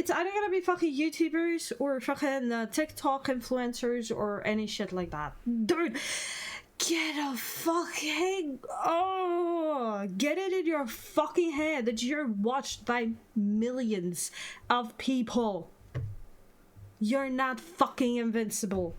it's either gonna be fucking YouTubers or fucking TikTok influencers or any shit like that. Dude, get it in your fucking head that you're watched by millions of people. You're not fucking invincible.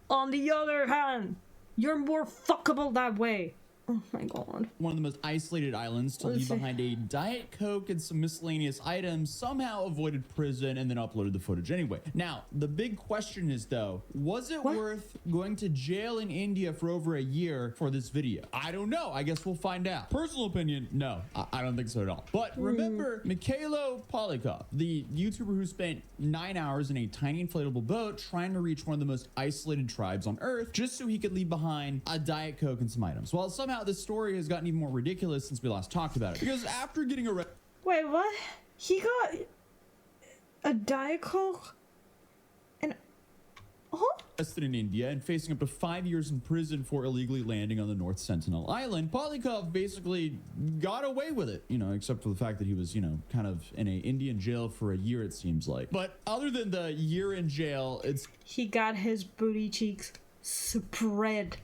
On the other hand, you're more fuckable that way. Oh my god. One of the most isolated islands to leave behind a Diet Coke and some miscellaneous items, somehow avoided prison and then uploaded the footage anyway. Now, the big question is though, was it worth going to jail in India for over a year for this video? I don't know. I guess we'll find out. Personal opinion, no, I don't think so at all. But remember Mikhailo Polyakov, the YouTuber who spent 9 hours in a tiny inflatable boat trying to reach one of the most isolated tribes on Earth just so he could leave behind a Diet Coke and some items. Well, somehow this story has gotten even more ridiculous since we last talked about it. Because after getting arrested... Wait, what? He got a Diet Coke and... arrested in India and facing up to 5 years in prison for illegally landing on the North Sentinel Island. Polyakov basically got away with it, you know, except for the fact that he was, you know, kind of in a Indian jail for a year, it seems like. But other than the year in jail, it's... He got his booty cheeks spread.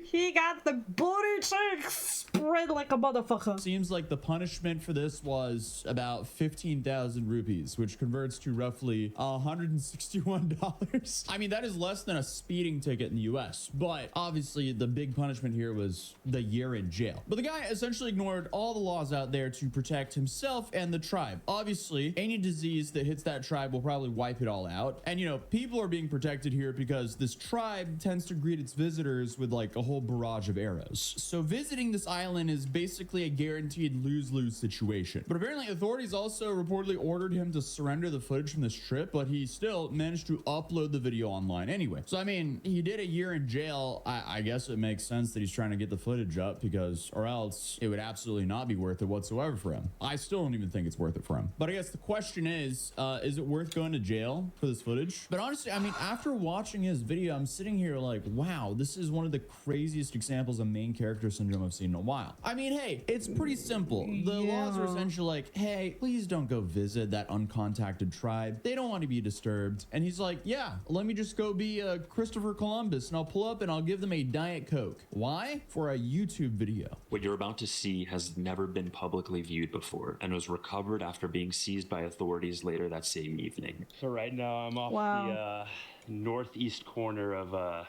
He got the booty cheeks spread like a motherfucker. Seems like the punishment for this was about 15,000 rupees, which converts to roughly $161. I mean, that is less than a speeding ticket in the US, but obviously the big punishment here was the year in jail. But the guy essentially ignored all the laws out there to protect himself and the tribe. Obviously, any disease that hits that tribe will probably wipe it all out. And, you know, people are being protected here because this tribe tends to greet its visitors with like a whole barrage of arrows. So visiting this island is basically a guaranteed lose-lose situation. But apparently authorities also reportedly ordered him to surrender the footage from this trip, but he still managed to upload the video online anyway. So I mean, he did a year in jail. I guess it makes sense that he's trying to get the footage up because, or else it would absolutely not be worth it whatsoever for him. I still don't even think it's worth it for him. But I guess the question is it worth going to jail for this footage? But honestly, I mean, after watching his video, I'm sitting here like, wow, this is one of the craziest examples of main character syndrome I've seen in a while. I mean, hey, it's pretty simple. The laws are essentially like, hey, please don't go visit that uncontacted tribe. They don't want to be disturbed. And he's like, yeah, let me just go be Christopher Columbus and I'll pull up and I'll give them a Diet Coke. Why? For a YouTube video. What you're about to see has never been publicly viewed before and was recovered after being seized by authorities later that same evening. So right now I'm off the northeast corner of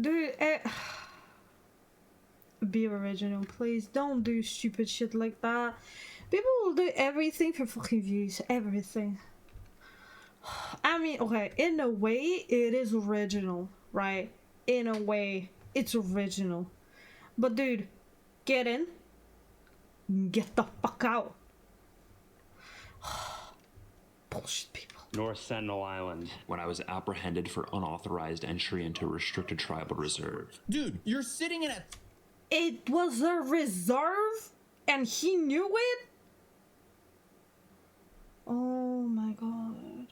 Dude, be original, please. Don't do stupid shit like that. People will do everything for fucking views. Everything. I mean, okay, in a way, it is original, right? In a way, it's original. But dude, get in. Get the fuck out. Bullshit people. North Sentinel Island. When I was apprehended for unauthorized entry into a restricted tribal reserve. Dude, you're sitting in a... It was a reserve? And he knew it? Oh my god.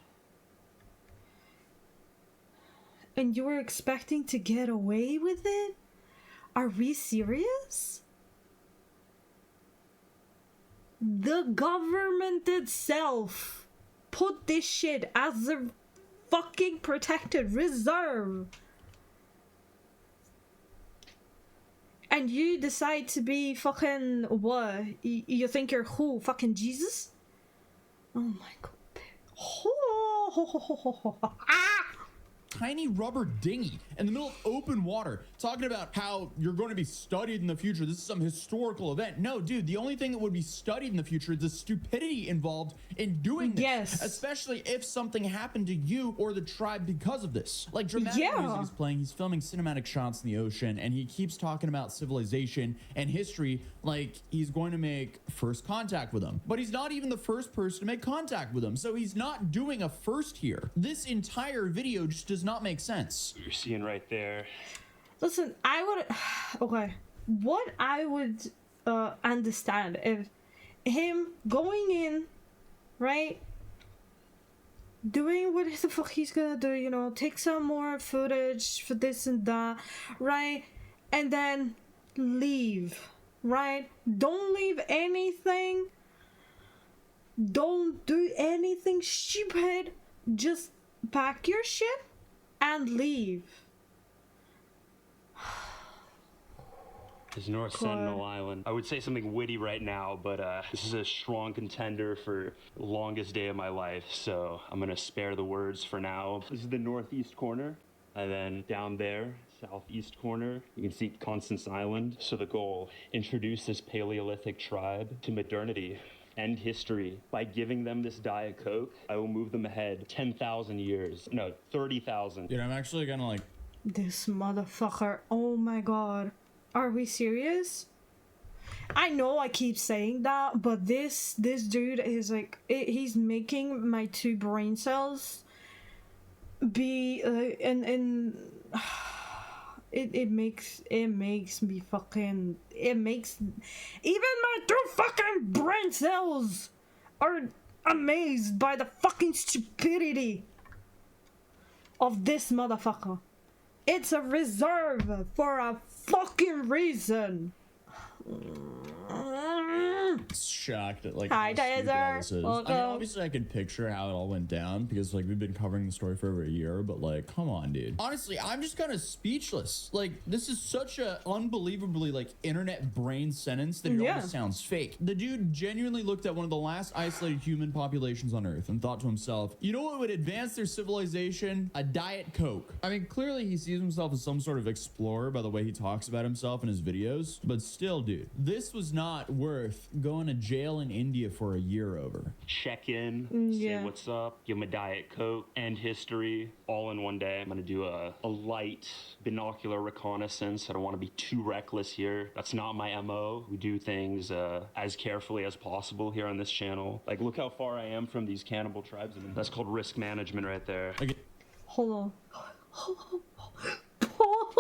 And you were expecting to get away with it? Are we serious? The government itself put this shit as a fucking protected reserve. And you decide to be fucking what? You think you're who? Fucking Jesus? Oh my god. Tiny rubber dinghy in the middle of open water talking about how you're going to be studied in the future. This is some historical event. No, dude, the only thing that would be studied in the future is the stupidity involved in doing this. Yes. Especially if something happened to you or the tribe because of this. Like dramatic music is playing. He's filming cinematic shots in the ocean and he keeps talking about civilization and history like he's going to make first contact with them. But he's not even the first person to make contact with them. So he's not doing a first here. This entire video just does not make sense. You're seeing right there. Listen, I would... Okay. What I would understand if him going in, right? Doing what the fuck he's gonna do, you know, take some more footage for this and that, right? And then leave, right? Don't leave anything don't do anything stupid. Just pack your shit and leave. Is North Sentinel Island. I would say something witty right now, but this is a strong contender for longest day of my life, so I'm gonna spare the words for now. This is the northeast corner, and then down there, southeast corner, you can see Constance Island. So the goal, introduce this Paleolithic tribe to modernity and history. By giving them this Diet Coke, I will move them ahead 10,000 years. No, 30,000. Dude, I'm actually gonna like... This motherfucker. Oh my god. Are we serious? I know I keep saying that, but this dude is like, he's making my 2 brain cells be it makes me fucking, it makes even my 2 fucking brain cells are amazed by the fucking stupidity of this motherfucker. It's a reserve for a fucking reason. Shocked at like Hi, how stupid all Taser. this is. I Welcome. mean, obviously I could picture how it all went down because like we've been covering the story for over a year, but like, come on, dude. Honestly, I'm just kind of speechless. Like, this is such a unbelievably like internet brain sentence that it Yeah. almost sounds fake. The dude genuinely looked at one of the last isolated human populations on Earth and thought to himself, you know what would advance their civilization? A Diet Coke. I mean, clearly he sees himself as some sort of explorer by the way he talks about himself in his videos, but still, dude, this was not worth going to jail in India for a year over. Check in, Yeah. say what's up, give him a Diet Coke, and history all in one day. I'm gonna do a light binocular reconnaissance. I don't want to be too reckless here. That's not my MO. We do things as carefully as possible here on this channel. Like, look how far I am from these cannibal tribes. I mean, that's called risk management right there. Like, Hold on. Pause.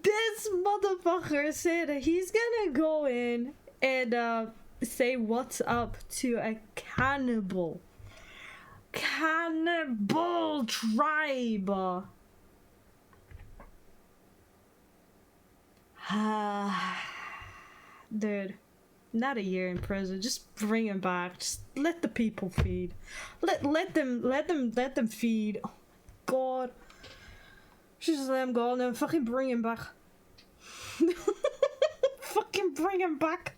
This motherfucker said that he's gonna go in and say what's up to a cannibal tribe. Dude, not a year in prison. Just bring him back. Just let the people feed. Let them feed. Oh my god. Just let him go and then fucking bring him back. Fucking bring him back.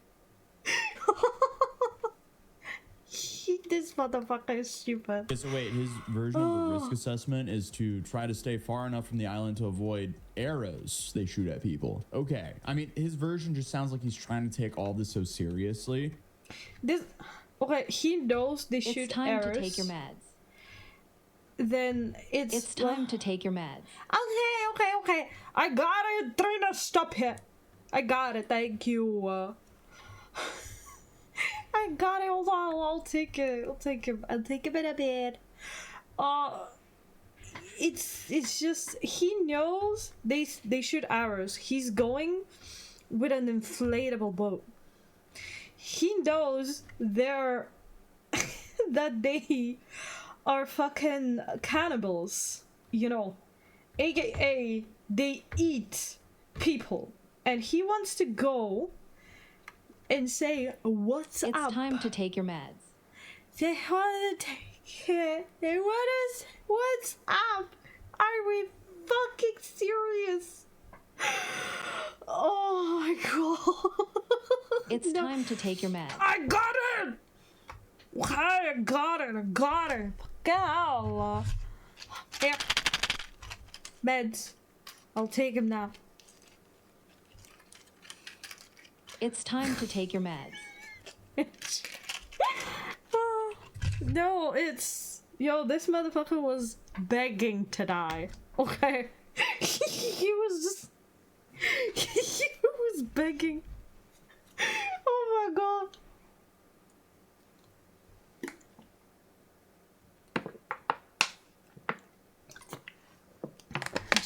This motherfucker is stupid. okay, so wait, his version of the risk assessment is to try to stay far enough from the island to avoid arrows they shoot at people. Okay, I mean, his version just sounds like he's trying to take all this so seriously. Okay, he knows they shoot It's time arrows. to take your meds. Then It's time to take your meds. Okay. I got it. Trying to stop here. I got it. Thank you. I got it. Hold on. I'll take it. I'll take it in a bit. It's just he knows they shoot arrows. He's going with an inflatable boat. He knows that they are fucking cannibals, you know, aka they eat people, and he wants to go and say what's It's up. time to take your meds. They want to take it. What's up? Are we fucking serious? Oh my god. It's time to take your meds. I got it! I got it. Get out. Here. Meds. I'll take him now. It's time to take your meds. No, it's... Yo, this motherfucker was begging to die. Okay? He was just... He was begging. Oh my god.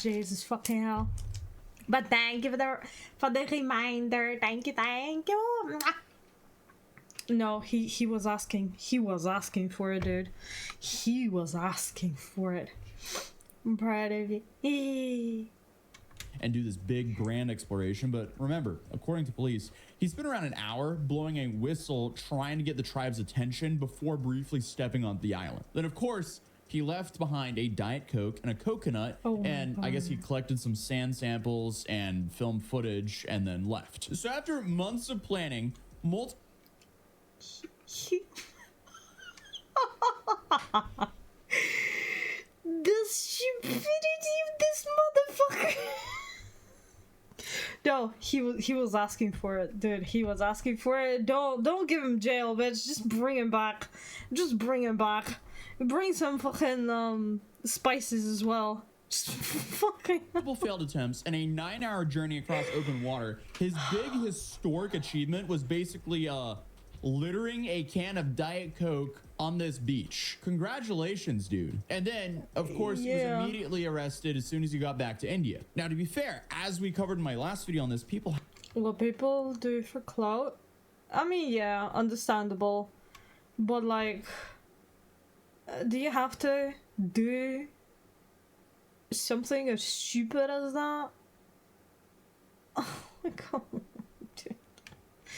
Jesus fucking hell. But thank you for the reminder. Thank you. No, he was asking. He was asking for it, dude. He was asking for it. I'm proud of you. and do this big grand exploration. But remember, according to police, he spent around an hour blowing a whistle trying to get the tribe's attention before briefly stepping onto the island. Then, of course, he left behind a Diet Coke and a coconut, and I guess he collected some sand samples and filmed footage and then left. So after months of planning, the stupidity of this motherfucker. No, he was asking for it, dude. He was asking for it. Don't give him jail, bitch. Just bring him back. Just bring him back. Bring some fucking spices as well. Just fucking multiple failed attempts and a 9-hour journey across open water. His big historic achievement was basically littering a can of Diet Coke on this beach. Congratulations, dude. And then, of course, he was immediately arrested as soon as he got back to India. Now, to be fair, as we covered in my last video on this, what people do for clout, I mean, yeah, understandable. But, like, do you have to do something as stupid as that? Oh my god, dude.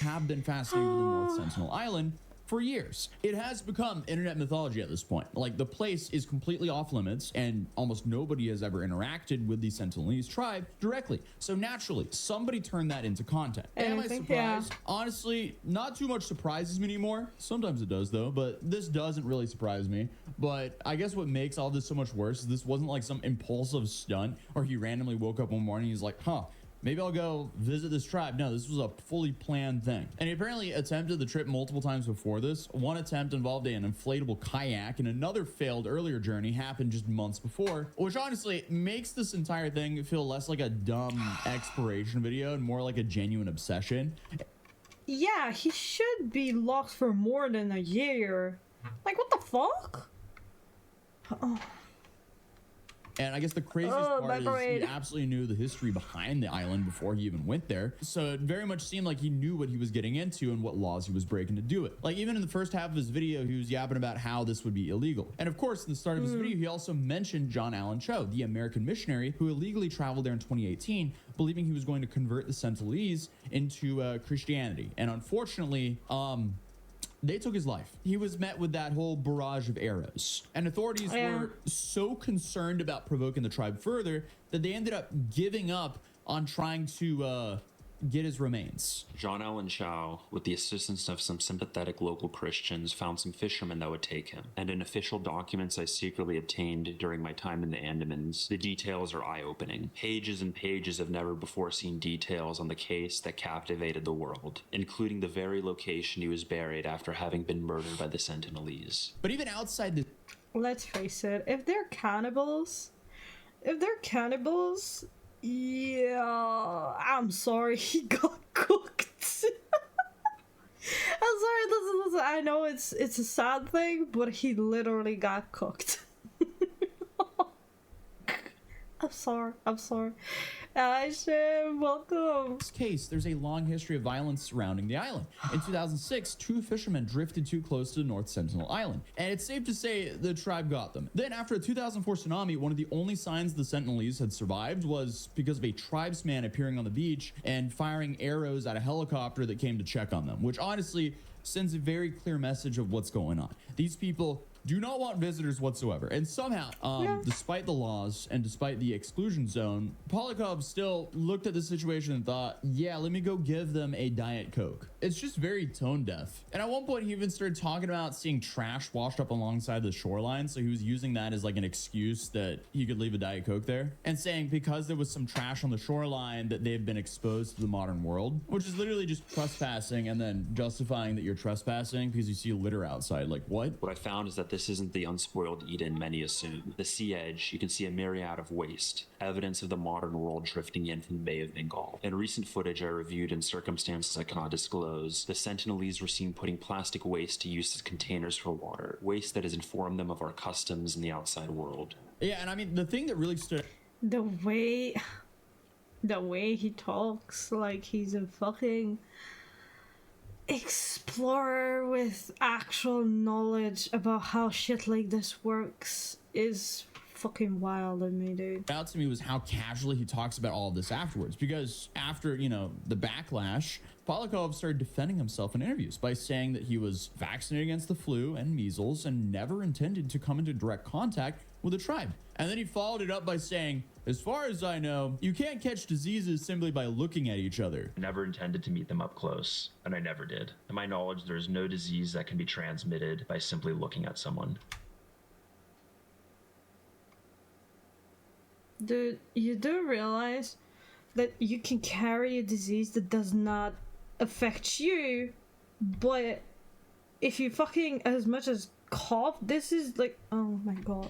Have been fascinated with the North Sentinel Island for years. It has become internet mythology at this point. Like, the place is completely off limits and almost nobody has ever interacted with the Sentinelese tribe directly. So naturally, somebody turned that into content. Am I surprised? Yeah. Honestly, not too much surprises me anymore. Sometimes it does though, but this doesn't really surprise me. But I guess what makes all this so much worse is this wasn't like some impulsive stunt or he randomly woke up one morning and he's like, huh, maybe I'll go visit this tribe. No, this was a fully planned thing. And he apparently attempted the trip multiple times before this. One attempt involved an inflatable kayak, and another failed earlier journey happened just months before, which honestly makes this entire thing feel less like a dumb exploration video and more like a genuine obsession. Yeah, he should be locked for more than a year. Like, what the fuck? Oh. And I guess the craziest part is he absolutely knew the history behind the island before he even went there. So it very much seemed like he knew what he was getting into and what laws he was breaking to do it. Like, even in the first half of his video, he was yapping about how this would be illegal. And of course, in the start of his video, he also mentioned John Allen Cho, the American missionary who illegally traveled there in 2018, believing he was going to convert the Sentinelese into Christianity. And unfortunately, they took his life. He was met with that whole barrage of arrows. And authorities were so concerned about provoking the tribe further that they ended up giving up on trying to get his remains. John Allen Chow, with the assistance of some sympathetic local Christians, found some fishermen that would take him. And in official documents I secretly obtained during my time in the Andamans, the details are eye-opening. Pages and pages of never-before-seen details on the case that captivated the world, including the very location he was buried after having been murdered by the Sentinelese. But even outside the... Let's face it, if they're cannibals, yeah, I'm sorry, he got cooked. I'm sorry, listen, I know it's a sad thing, but he literally got cooked. I'm sorry. Aisha, welcome. In this case, there's a long history of violence surrounding the island. In 2006, 2 fishermen drifted too close to the North Sentinel Island, and it's safe to say the tribe got them. Then, after a 2004 tsunami, one of the only signs the Sentinelese had survived was because of a tribesman appearing on the beach and firing arrows at a helicopter that came to check on them, which honestly sends a very clear message of what's going on. These people do not want visitors whatsoever. And somehow, despite the laws and despite the exclusion zone, Polyakov still looked at the situation and thought, yeah, let me go give them a Diet Coke. It's just very tone deaf. And at one point, he even started talking about seeing trash washed up alongside the shoreline. So he was using that as like an excuse that he could leave a Diet Coke there, and saying because there was some trash on the shoreline that they've been exposed to the modern world, which is literally just trespassing and then justifying that you're trespassing because you see litter outside. Like, what? What I found is that this isn't the unspoiled Eden many assume. The sea edge, you can see a myriad of waste, evidence of the modern world drifting in from the Bay of Bengal. In recent footage I reviewed in circumstances I cannot disclose, the Sentinelese were seen putting plastic waste to use as containers for water, waste that has informed them of our customs in the outside world. Yeah, and I mean, the thing that really stood... The way he talks like he's a fucking explorer with actual knowledge about how shit like this works is fucking wild of me, dude. Out to me was how casually he talks about all of this afterwards, because after, you know, the backlash, Polyakov started defending himself in interviews by saying that he was vaccinated against the flu and measles and never intended to come into direct contact with the tribe. And then he followed it up by saying, as far as I know, you can't catch diseases simply by looking at each other. Never intended to meet them up close, and I never did. To my knowledge, there is no disease that can be transmitted by simply looking at someone. Dude, you do realize that you can carry a disease that does not affect you, but if you fucking as much as cough, this is like, oh my god.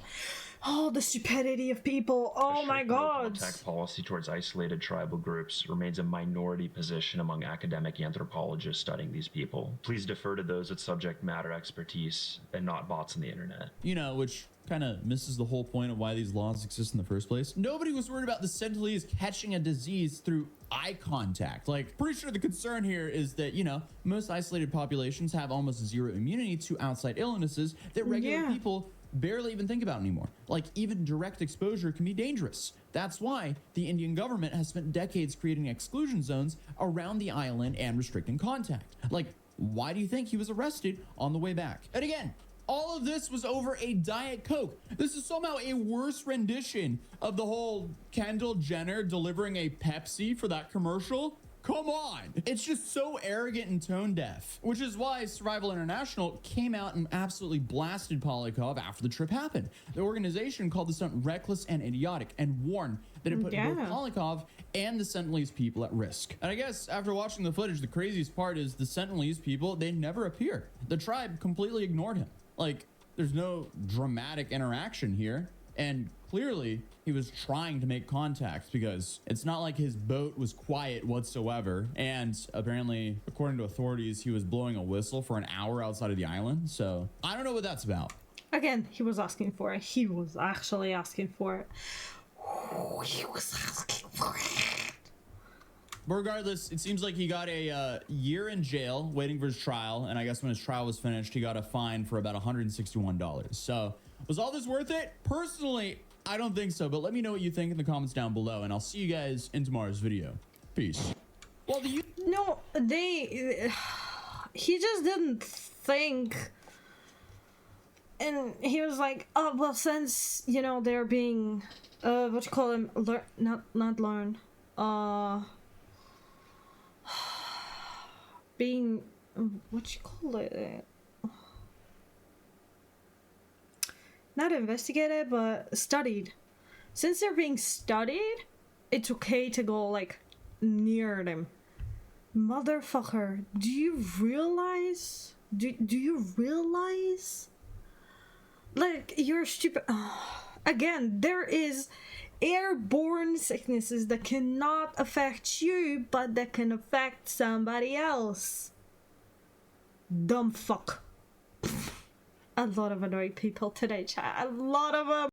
Oh, the stupidity of people. Oh my god. Contact policy towards isolated tribal groups remains a minority position among academic anthropologists studying these people. Please defer to those with subject matter expertise and not bots on the internet. You know, which kind of misses the whole point of why these laws exist in the first place. Nobody was worried about the Sentinelese catching a disease through eye contact. Like, pretty sure the concern here is that, you know, most isolated populations have almost zero immunity to outside illnesses that regular people barely even think about anymore. Like, even direct exposure can be dangerous. That's why the Indian government has spent decades creating exclusion zones around the island and restricting contact. Like, why do you think he was arrested on the way back? And again, all of this was over a Diet Coke. This is somehow a worse rendition of the whole Kendall Jenner delivering a Pepsi for that commercial. Come on. It's just so arrogant and tone deaf, which is why Survival International came out and absolutely blasted Polyakov after the trip happened. The organization called the stunt reckless and idiotic and warned that it put both Polyakov and the Sentinelese people at risk. And I guess after watching the footage, the craziest part is the Sentinelese people, they never appear. The tribe completely ignored him. Like, there's no dramatic interaction here. And clearly, he was trying to make contact because it's not like his boat was quiet whatsoever. And apparently, according to authorities, he was blowing a whistle for an hour outside of the island. So I don't know what that's about. Again, he was asking for it. He was actually asking for it. He was asking for it. But regardless, it seems like he got a year in jail waiting for his trial. And I guess when his trial was finished, he got a fine for about $161. So was all this worth it? Personally, I don't think so, but let me know what you think in the comments down below, and I'll see you guys in tomorrow's video. Peace. Well, No, he just didn't think, and he was like, oh, well, since, you know, they're being, what you call them, not learn, being, what you call it, not investigated, but studied. Since they're being studied, it's okay to go, like, near them. Motherfucker, do you realize? Do you realize? Like, you're stupid. Again, there is airborne sicknesses that cannot affect you, but that can affect somebody else. Dumb fuck. A lot of annoying people today, chat. A lot of them.